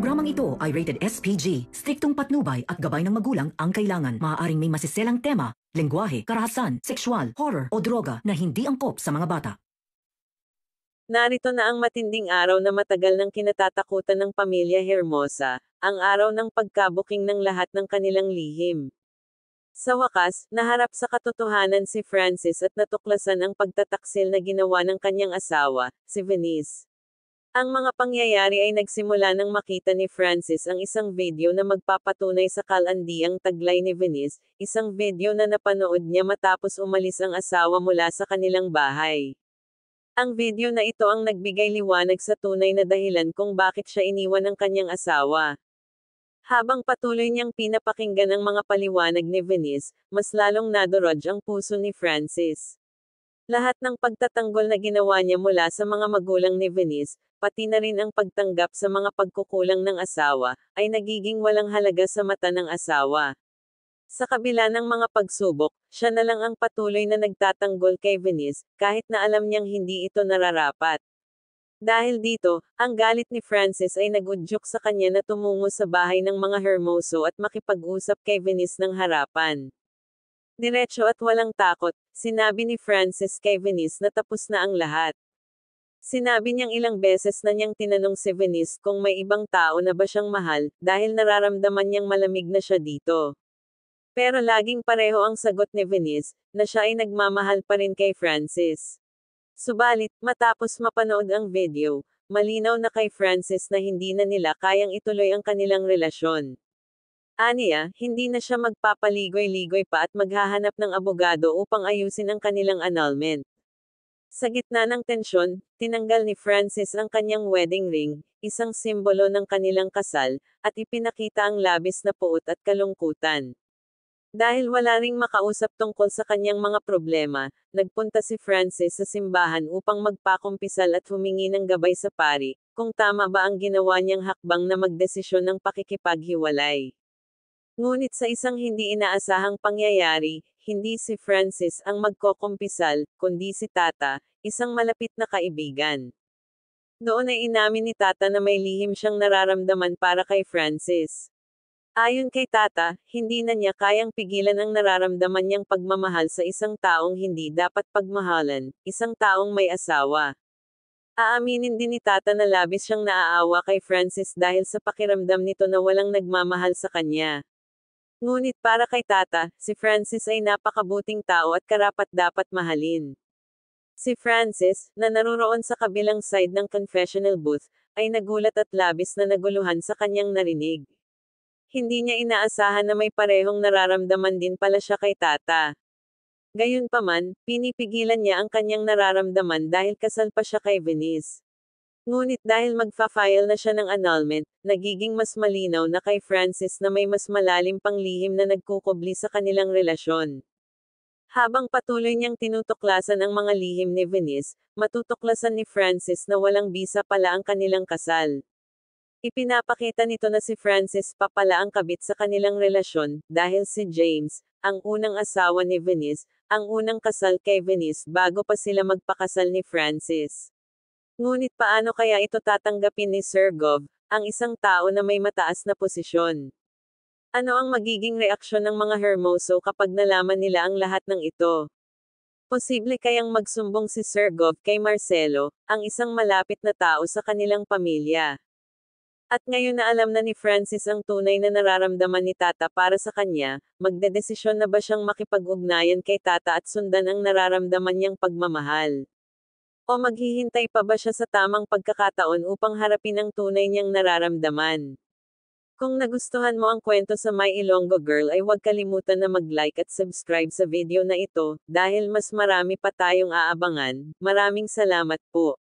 Programang ito ay rated SPG. Striktong patnubay at gabay ng magulang ang kailangan. Maaaring may masiselang tema, lengguwahe, karahasan, sexual, horror o droga na hindi angkop sa mga bata. Narito na ang matinding araw na matagal nang kinatatakutan ng pamilya Hermosa, ang araw ng pagkabuking ng lahat ng kanilang lihim. Sa wakas, naharap sa katotohanan si Francis at natuklasan ang pagtataksil na ginawa ng kanyang asawa, si Venice. Ang mga pangyayari ay nagsimula nang makita ni Francis ang isang video na magpapatunay sa kalandiang taglay ni Venice, isang video na napanood niya matapos umalis ang asawa mula sa kanilang bahay. Ang video na ito ang nagbigay liwanag sa tunay na dahilan kung bakit siya iniwan ng kanyang asawa. Habang patuloy niyang pinapakinggan ang mga paliwanag ni Venice, mas lalong nadurog ang puso ni Francis. Lahat ng pagtatanggol na ginawa niya mula sa mga magulang ni Venice, pati na rin ang pagtanggap sa mga pagkukulang ng asawa, ay nagiging walang halaga sa mata ng asawa. Sa kabila ng mga pagsubok, siya na lang ang patuloy na nagtatanggol kay Venice, kahit na alam niyang hindi ito nararapat. Dahil dito, ang galit ni Francis ay nagudyok sa kanya na tumungo sa bahay ng mga Hermoso at makipag-usap kay Venice ng harapan. Diretso at walang takot, sinabi ni Francis kay Venice na tapos na ang lahat. Sinabi niyang ilang beses na niyang tinanong si Venice kung may ibang tao na ba siyang mahal, dahil nararamdaman niyang malamig na siya dito. Pero laging pareho ang sagot ni Venice, na siya ay nagmamahal pa rin kay Francis. Subalit, matapos mapanood ang video, malinaw na kay Francis na hindi na nila kayang ituloy ang kanilang relasyon. Aniya, hindi na siya magpapaligoy-ligoy pa at maghahanap ng abogado upang ayusin ang kanilang annulment. Sa gitna ng tensyon, tinanggal ni Francis ang kanyang wedding ring, isang simbolo ng kanilang kasal, at ipinakita ang labis na puot at kalungkutan. Dahil wala ring makausap tungkol sa kanyang mga problema, nagpunta si Francis sa simbahan upang magpakumpisal at humingi ng gabay sa pari, kung tama ba ang ginawa niyang hakbang na magdesisyon ng pakikipaghiwalay. Ngunit sa isang hindi inaasahang pangyayari, hindi si Francis ang magkokumpisal, kundi si Tata, isang malapit na kaibigan. Doon ay inamin ni Tata na may lihim siyang nararamdaman para kay Francis. Ayon kay Tata, hindi na niya kayang pigilan ang nararamdaman niyang pagmamahal sa isang taong hindi dapat pagmahalan, isang taong may asawa. Aaminin din ni Tata na labis siyang naaawa kay Francis dahil sa pakiramdam nito na walang nagmamahal sa kanya. Ngunit para kay Tata, si Francis ay napakabuting tao at karapat-dapat mahalin. Si Francis, na naroroon sa kabilang side ng confessional booth, ay nagulat at labis na naguluhan sa kanyang narinig. Hindi niya inaasahan na may parehong nararamdaman din pala siya kay Tata. Gayunpaman, pinipigilan niya ang kanyang nararamdaman dahil kasal pa siya kay Venice. Ngunit dahil magfa-file na siya ng annulment, nagiging mas malinaw na kay Francis na may mas malalim pang lihim na nagkukubli sa kanilang relasyon. Habang patuloy niyang tinutuklasan ang mga lihim ni Venice, matutuklasan ni Francis na walang bisa pala ang kanilang kasal. Ipinapakita nito na si Francis pa pala ang kabit sa kanilang relasyon, dahil si James, ang unang asawa ni Venice, ang unang kasal kay Venice bago pa sila magpakasal ni Francis. Ngunit paano kaya ito tatanggapin ni Sir Gov, ang isang tao na may mataas na posisyon? Ano ang magiging reaksyon ng mga Hermoso kapag nalaman nila ang lahat ng ito? Posible kayang magsumbong si Sir Gov kay Marcelo, ang isang malapit na tao sa kanilang pamilya. At ngayon na alam na ni Francis ang tunay na nararamdaman ni Tata para sa kanya, magdedesisyon na ba siyang makipag-ugnayan kay Tata at sundan ang nararamdaman niyang pagmamahal? O maghihintay pa ba siya sa tamang pagkakataon upang harapin ang tunay niyang nararamdaman? Kung nagustuhan mo ang kwento sa My Ilonggo Girl ay huwag kalimutan na mag-like at subscribe sa video na ito, dahil mas marami pa tayong aabangan. Maraming salamat po.